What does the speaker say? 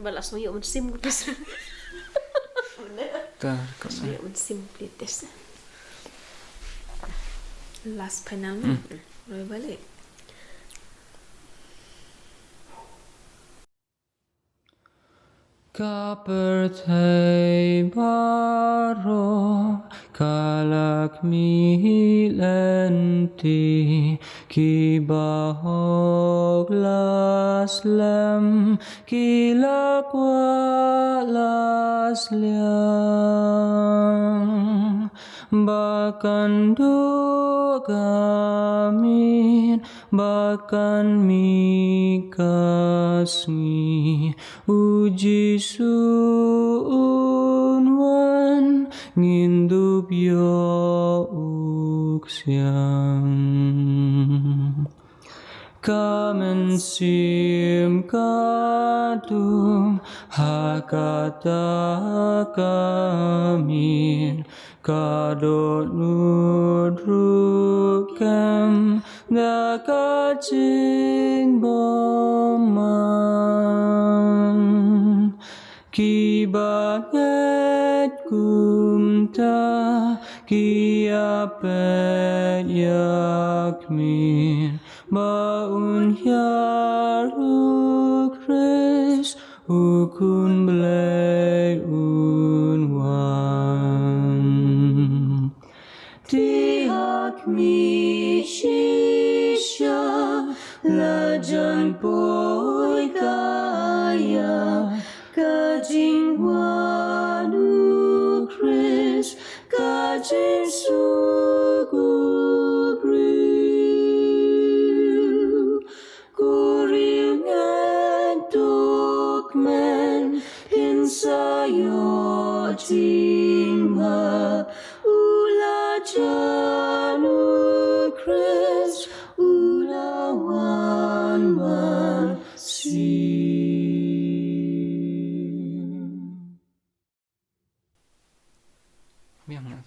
Balas mo yung sim ko tas. Yung sim plites. Last final mo. Roy balik. Pyrthei Baroh kalakmi Lynti Bneng lem kilakwa liang bahkan gamin bahkan mikasngi uji sunwan ngin yo uksyang kamen sim kadum hakata kamin kadot nudrukem ngakacing boman kibanget kumta kiapet yakmin baun yarukres ukun Blei unwan tihak mi shisha lajan poi kaya Jingrwai Chris kajin sugubri kuriu ngantuk men pinsayo Sngewbha ula janu Chris ula wan si Miang nak